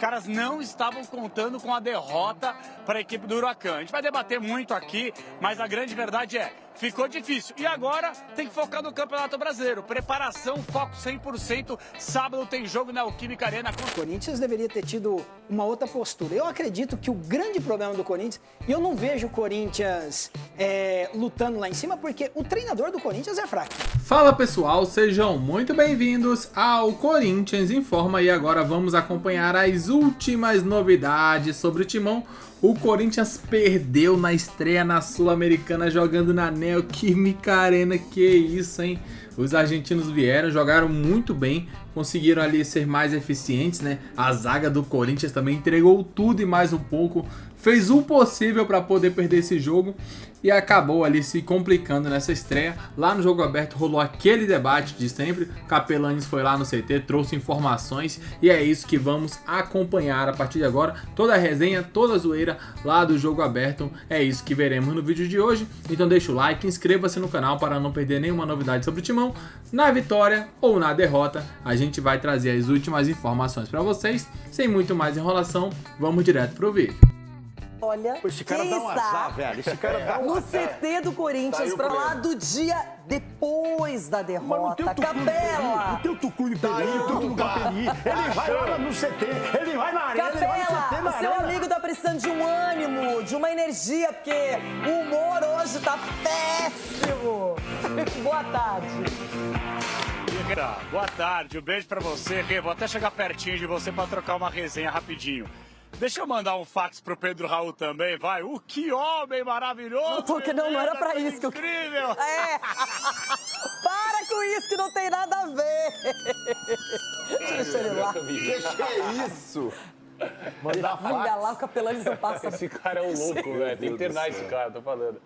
caras não estavam contando com a derrota para a equipe do Huracan. A gente vai debater muito aqui, mas a grande verdade é, ficou difícil. E agora tem que focar no Campeonato Brasileiro. Preparação, foco 100%. Sábado tem jogo na Neoquímica Arena. O Corinthians deveria ter tido uma outra postura. Eu acredito que o grande problema do Corinthians, e eu não vejo o Corinthians lutando lá em cima, porque o treinador do Corinthians é fraco. Fala pessoal, sejam muito bem-vindos ao Corinthians Informa e agora vamos acompanhar as últimas novidades sobre o Timão. O Corinthians perdeu na estreia na Sul-Americana jogando na Neoquímica Arena, que isso, hein? Os argentinos vieram, jogaram muito bem, conseguiram ali ser mais eficientes, né? A zaga do Corinthians também entregou tudo e mais um pouco, fez o possível para poder perder esse jogo e acabou ali se complicando nessa estreia. Lá no jogo aberto rolou aquele debate de sempre, Capelanes foi lá no CT, trouxe informações e é isso que vamos acompanhar a partir de agora. Toda a resenha, toda a zoeira lá do jogo aberto, é isso que veremos no vídeo de hoje. Então deixa o like, inscreva-se no canal para não perder nenhuma novidade sobre o Timão. Na vitória ou na derrota, a gente vai trazer as últimas informações para vocês. Sem muito mais enrolação, vamos direto pro vídeo. Olha, esse cara dá um azar, velho. Esse cara dá um no azar. CT do Corinthians, pra lá do dia depois da derrota. Capela! Não tem o Tucu e o Peri, o Tucu Peri. Ele vai lá no CT, ele vai na arena, ele vai no CT Capela, na o seu arena. amigo tá precisando de um ânimo, de uma energia, porque o humor hoje tá péssimo. Boa tarde. Boa tarde, um beijo pra você, Rê. Vou até chegar pertinho de você pra trocar uma resenha rapidinho. Deixa eu mandar um fax pro Pedro Raul também, vai. Que homem maravilhoso! Não era pra isso que eu... Incrível! É! Para com isso que não tem nada a ver! Deixa ele lá. Que é isso? Mandar Olha fax. lá, o Capelanes não passa. Esse cara é um louco, velho. Tem que internar esse cara, tô falando.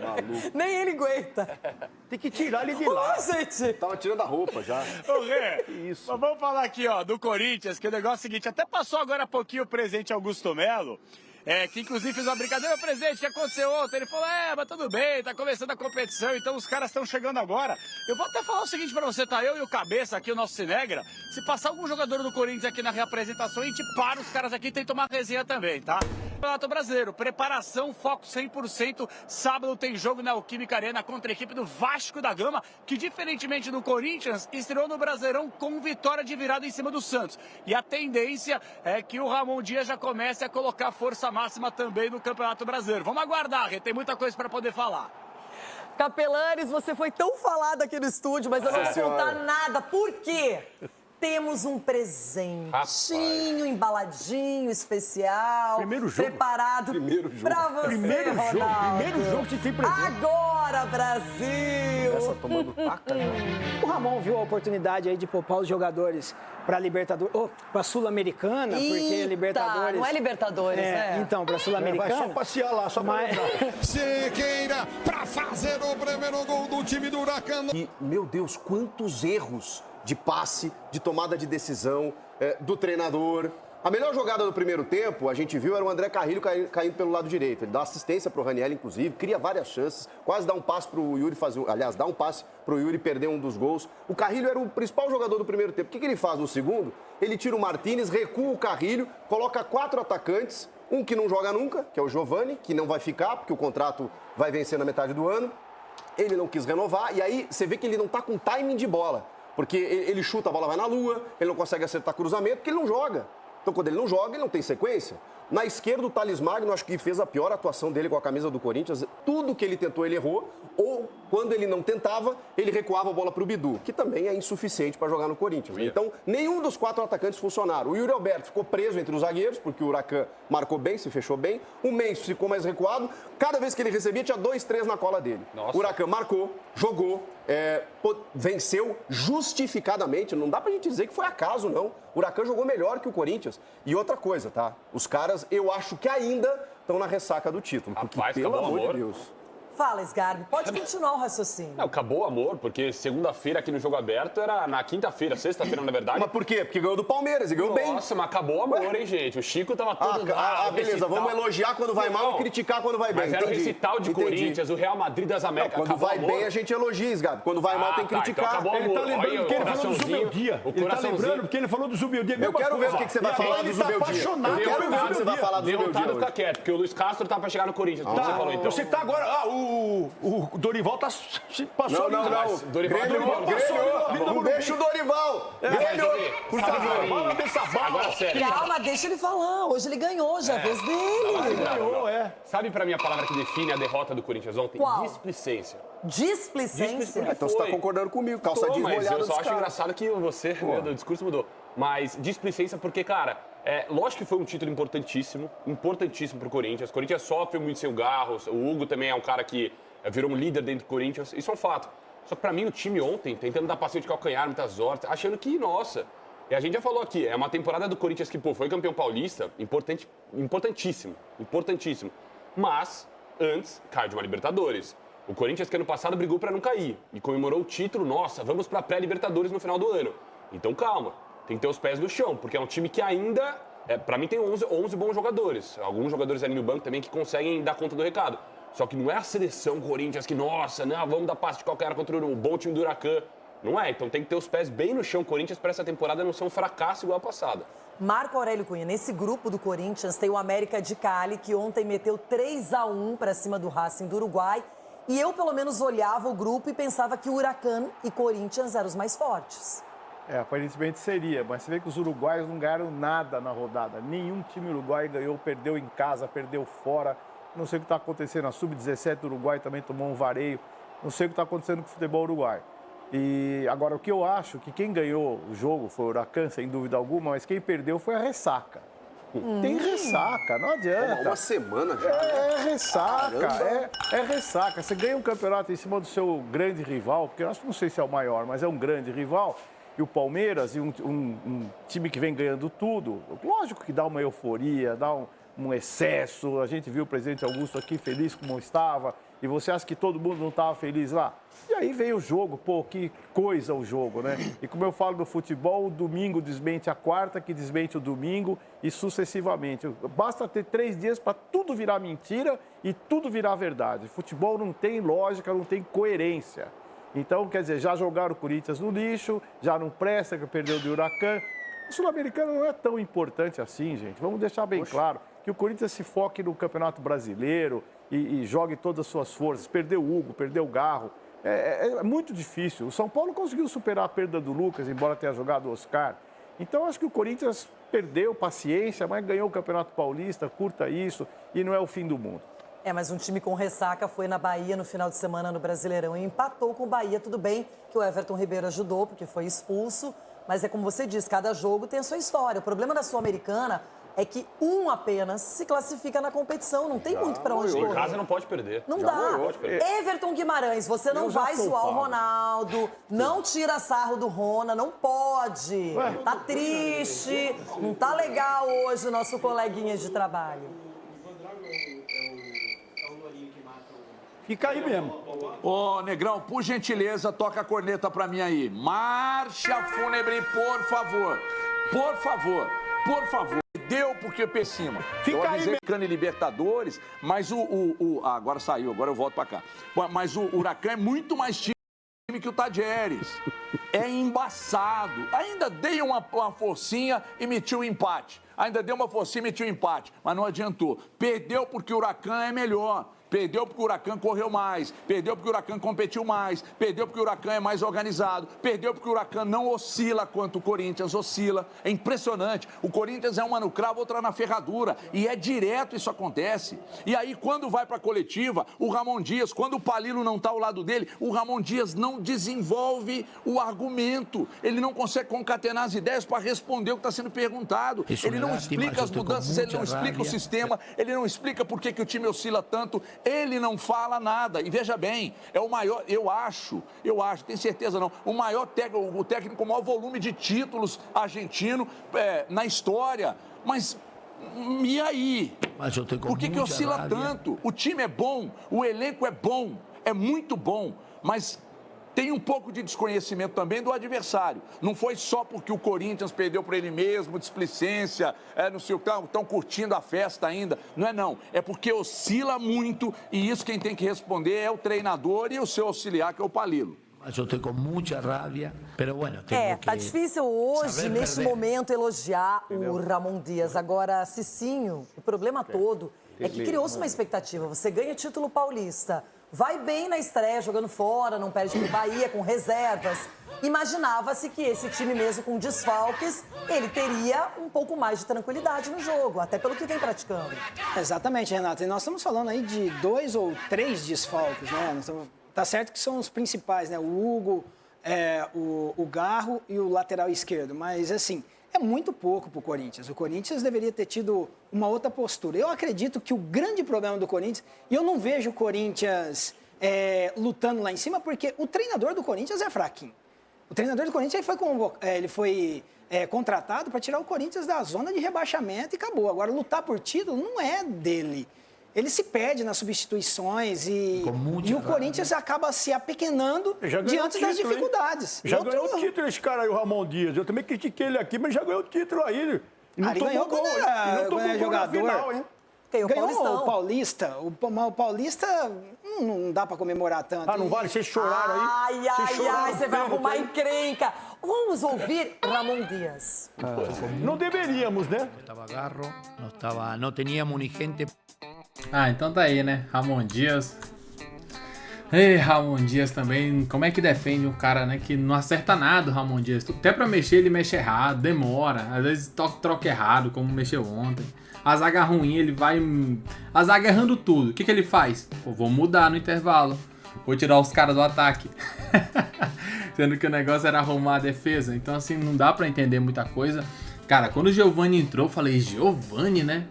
Maluco. Nem ele aguenta. Tem que tirar ele de lá. Ô, gente! Tava tirando a roupa já. Ô, Rê, isso? mas vamos falar aqui, ó, do Corinthians, que o negócio é o seguinte, até passou agora há pouquinho o presidente Augusto Melo, que inclusive fez uma brincadeira, presidente, o que aconteceu ontem? Ele falou, mas tudo bem, tá começando a competição, então os caras estão chegando agora. Eu vou até falar o seguinte pra você, tá? Eu e o Cabeça aqui, o nosso Cinegra, se passar algum jogador do Corinthians aqui na reapresentação, a gente para os caras aqui e tem que tomar resenha também, tá? Campeonato Brasileiro, preparação, foco 100%. Sábado tem jogo na Neoquímica Arena contra a equipe do Vasco da Gama, que diferentemente do Corinthians, estreou no Brasileirão com vitória de virada em cima do Santos. E a tendência é que o Ramon Dias já comece a colocar força máxima também no Campeonato Brasileiro. Vamos aguardar, Rê, tem muita coisa para poder falar. Capelanes, você foi tão falado aqui no estúdio, mas eu não vou contar nada. Por quê? Temos um presentinho, embaladinho, especial. Primeiro jogo. Preparado Primeiro jogo. pra você, Primeiro jogo. Ronaldo. Primeiro jogo que tem presente. Agora, Brasil! Essa tomando taca, né? O Ramon viu a oportunidade aí de poupar os jogadores para Libertadores, para Sul-Americana, porque Eita, Libertadores... não é Libertadores, né? Então, para Vai Sul-Americana... só passear lá, só pra lembrar. Sequeira para fazer o primeiro gol do time do Huracan. E, meu Deus, quantos erros de passe, de tomada de decisão, do treinador. A melhor jogada do primeiro tempo, a gente viu, era o André Carrilho caindo pelo lado direito. Ele dá assistência pro Raniel, inclusive, cria várias chances, quase dá um passe pro Yuri fazer... Aliás, dá um passe pro Yuri perder um dos gols. O Carrilho era o principal jogador do primeiro tempo. O que ele faz no segundo? Ele tira o Martínez, recua o Carrilho, coloca 4 atacantes, um que não joga nunca, que é o Giovani, que não vai ficar, porque o contrato vai vencer na metade do ano. Ele não quis renovar, e aí você vê que ele não tá com timing de bola. Porque ele chuta, a bola vai na lua, ele não consegue acertar cruzamento, porque ele não joga. Então, quando ele não joga, ele não tem sequência. Na esquerda, o Thales Magno, acho que fez a pior atuação dele com a camisa do Corinthians. Tudo que ele tentou, ele errou. Ou, quando ele não tentava, ele recuava a bola para o Bidu, que também é insuficiente para jogar no Corinthians. Então, nenhum dos 4 atacantes funcionaram. O Yuri Alberto ficou preso entre os zagueiros, porque o Huracan marcou bem, se fechou bem. O Mendes ficou mais recuado. Cada vez que ele recebia, tinha 2, 3 na cola dele. Nossa. O Huracan marcou, jogou, venceu justificadamente. Não dá pra gente dizer que foi acaso, não. O Huracan jogou melhor que o Corinthians. E outra coisa, tá? Os caras, eu acho que ainda estão na ressaca do título. Porque, Rapaz, pelo acabou o amor de amor. Deus. Fala, Sgarbi, pode continuar o raciocínio. Não, acabou o amor, porque segunda-feira aqui no Jogo Aberto era na quinta-feira, sexta-feira, na verdade. Mas por quê? Porque ganhou do Palmeiras e ganhou bem. Nossa, mas acabou o amor, hein, gente? O Chico tava todo... Beleza, vamos elogiar quando vai mal e criticar quando vai bem. Mas era o recital de Corinthians, o Real Madrid das Américas. Quando vai bem, a gente elogia, Gabi. Quando vai mal, tem que criticar. Então acabou o amor. Ele tá lembrando porque ele falou do Zubeldia. Ele tá lembrando porque ele falou do Zubeldia. Eu quero ver o que você vai falar do Zubeldia. Eu quero ver o que você vai falar do Zubeldia. Derrotado fica quieto, porque o Luiz Castro tá pra chegar no Corinthians, como você falou, então. Você tá agora... O Dorival tá... Passou Não. Dorival Não deixa o Dorival. Grêmio. Por favor, fala dessa bala. Agora, sério. Calma, deixa ele falar. Hoje ele ganhou, já é a vez dele. Ganhou, Sabe pra mim a palavra que define a derrota do Corinthians ontem? Qual? Displicência. Displicência? Então você tá concordando comigo. Calça jeans Mas molhada eu só dos acho caras. engraçado que você, o discurso mudou. Mas displicência porque, cara, lógico que foi um título importantíssimo pro Corinthians. O Corinthians sofre muito sem o Garros, o Hugo também é um cara que virou um líder dentro do Corinthians, isso é um fato. Só que pra mim o time ontem, tentando dar passeio de calcanhar, muitas horas, achando que, nossa... E a gente já falou aqui, é uma temporada do Corinthians que, foi campeão paulista, importantíssimo. Mas, antes, cai de uma Libertadores. O Corinthians que ano passado brigou pra não cair e comemorou o título, nossa, vamos pra pré-Libertadores no final do ano. Então calma, tem que ter os pés no chão, porque é um time que ainda, pra mim tem 11 bons jogadores. Alguns jogadores ali no banco também que conseguem dar conta do recado. Só que não é a seleção Corinthians que, nossa, não, vamos dar passe de qualquer contra o bom time do Huracan. Não é, então tem que ter os pés bem no chão. Corinthians para essa temporada não ser um fracasso igual a passada. Marco Aurélio Cunha, nesse grupo do Corinthians tem o América de Cali, que ontem meteu 3-1 para cima do Racing do Uruguai. E eu, pelo menos, olhava o grupo e pensava que o Huracan e Corinthians eram os mais fortes. Aparentemente seria, mas você vê que os uruguaios não ganharam nada na rodada. Nenhum time uruguaio ganhou, perdeu em casa, perdeu fora. Não sei o que está acontecendo. A Sub-17 do Uruguai também tomou um vareio. Não sei o que está acontecendo com o futebol uruguaio. E agora, o que eu acho que quem ganhou o jogo foi o Huracan, sem dúvida alguma, mas quem perdeu foi a ressaca. Tem ressaca, não adianta. Uma semana já. É ressaca, é ressaca. Você ganha um campeonato em cima do seu grande rival, porque eu acho que não sei se é o maior, mas é um grande rival, e o Palmeiras, e um time que vem ganhando tudo, lógico que dá uma euforia, dá um excesso. A gente viu o presidente Augusto aqui feliz como estava, e você acha que todo mundo não estava feliz lá? E aí veio o jogo, que coisa o jogo, né? E como eu falo do futebol, o domingo desmente a quarta, que desmente o domingo e sucessivamente. Basta ter 3 dias para tudo virar mentira e tudo virar verdade. Futebol não tem lógica, não tem coerência. Então, quer dizer, já jogaram o Corinthians no lixo, já não presta, que perdeu do Huracan. O Sul-Americano não é tão importante assim, gente. Vamos deixar bem claro que o Corinthians se foque no Campeonato Brasileiro e jogue todas as suas forças. Perdeu o Hugo, perdeu o Garro. É muito difícil. O São Paulo conseguiu superar a perda do Lucas, embora tenha jogado o Oscar. Então, acho que o Corinthians perdeu paciência, mas ganhou o Campeonato Paulista, curta isso, e não é o fim do mundo. Mas um time com ressaca foi na Bahia no final de semana no Brasileirão e empatou com o Bahia. Tudo bem que o Everton Ribeiro ajudou, porque foi expulso, mas é como você diz, cada jogo tem a sua história. O problema da Sul-Americana é que um apenas se classifica na competição, não tem muito para onde correr. Em casa não pode perder. Não dá. Everton Guimarães, você não vai zoar o Ronaldo, não tira sarro do Rona, não pode. Tá triste, não tá legal hoje o nosso coleguinha de trabalho. Fica aí mesmo. Ô, Negrão, por gentileza, toca a corneta pra mim aí. Marcha fúnebre, por favor. Por favor. Por favor. Deu porque Pessima. Fica aí mesmo. Cano e Libertadores, mas agora saiu, agora eu volto pra cá. Mas o Huracan é muito mais time que o Tadieres. É embaçado. Ainda dei uma forcinha e meti um empate. Mas não adiantou. Perdeu porque o Huracan é melhor. Perdeu porque o Huracan correu mais, perdeu porque o Huracan competiu mais, perdeu porque o Huracan é mais organizado, perdeu porque o Huracan não oscila quanto o Corinthians oscila. É impressionante. O Corinthians é uma no cravo, outra na ferradura. E é direto isso acontece. E aí, quando vai para a coletiva, o Ramon Dias, quando o Palilo não está ao lado dele, o Ramon Dias não desenvolve o argumento. Ele não consegue concatenar as ideias para responder o que está sendo perguntado. Ele não explica as mudanças, ele não explica o sistema, ele não explica por que o time oscila tanto. Ele não fala nada. E veja bem, é o maior, eu acho, tenho certeza não, o técnico com o maior volume de títulos argentino na história. Mas E aí? Por que oscila tanto? O time é bom, o elenco é bom, é muito bom, mas tem um pouco de desconhecimento também do adversário. Não foi só porque o Corinthians perdeu para ele mesmo, displicência, não sei o que, estão curtindo a festa ainda. Não é não, é porque oscila muito e isso quem tem que responder é o treinador e o seu auxiliar, que é o Palilo. Eu estou com muita raiva, mas bueno, tá difícil hoje, neste momento, elogiar o Ramon Dias. Agora, Cicinho, o problema todo é que criou-se uma expectativa. Você ganha título paulista, vai bem na estreia, jogando fora, não perde pro Bahia, com reservas. Imaginava-se que esse time mesmo com desfalques, ele teria um pouco mais de tranquilidade no jogo, até pelo que vem praticando. Exatamente, Renato. E nós estamos falando aí de 2 ou 3 desfalques, né? Tá certo que são os principais, né? O Hugo, o Garro e o lateral esquerdo. Mas, assim, é muito pouco pro Corinthians. O Corinthians deveria ter tido uma outra postura. Eu acredito que o grande problema do Corinthians... E eu não vejo o Corinthians lutando lá em cima, porque o treinador do Corinthians é fraquinho. O treinador do Corinthians ele foi contratado para tirar o Corinthians da zona de rebaixamento e acabou. Agora, lutar por título não é dele. Ele se perde nas substituições e o Corinthians acaba se apequenando diante das dificuldades. Já ganhou o título esse cara aí, o Ramon Dias. Eu também critiquei ele aqui, mas já ganhou o título aí. E não tomou gol, e não tomou gol na final, hein? Ganhou o Paulista. O Paulista não dá pra comemorar tanto. Não vale? Vocês choraram aí? Ai, você vai arrumar encrenca. Vamos ouvir Ramon Dias. Não deveríamos, né? Não tínhamos nem gente. Então tá aí, né? Ramon Dias. Ei, Ramon Dias também. Como é que defende um cara, né? Que não acerta nada, o Ramon Dias. Até pra mexer, ele mexe errado, demora. Às vezes troca errado, como mexeu ontem. A zaga ruim, ele vai... A zaga errando tudo. O que ele faz? Vou mudar no intervalo. Vou tirar os caras do ataque. Sendo que o negócio era arrumar a defesa. Então, assim, não dá pra entender muita coisa. Cara, quando o Giovani entrou, eu falei, Giovani, né?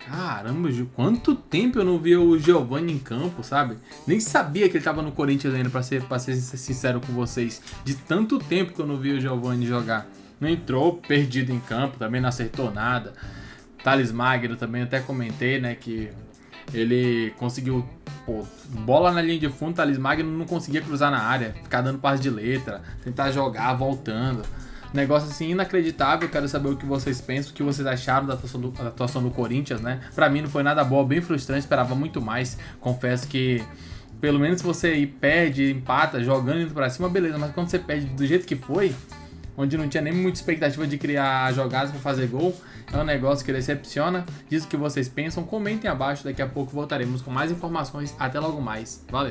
Caramba, quanto tempo eu não vi o Giovani em campo, sabe? Nem sabia que ele tava no Corinthians ainda, pra ser sincero com vocês. De tanto tempo que eu não vi o Giovani jogar. Não entrou perdido em campo, também não acertou nada. Thales Magno também, até comentei, né, que ele conseguiu, bola na linha de fundo, Thales Magno não conseguia cruzar na área, ficar dando passe de letra, tentar jogar, voltando. Negócio assim inacreditável. Quero saber o que vocês pensam, o que vocês acharam da atuação do Corinthians, né? Pra mim não foi nada boa, bem frustrante, esperava muito mais. Confesso que, pelo menos se você perde, empata, jogando indo pra cima, beleza, mas quando você perde do jeito que foi, onde não tinha nem muita expectativa de criar jogadas pra fazer gol, é um negócio que decepciona. Diz o que vocês pensam, comentem abaixo, daqui a pouco voltaremos com mais informações. Até logo mais, valeu!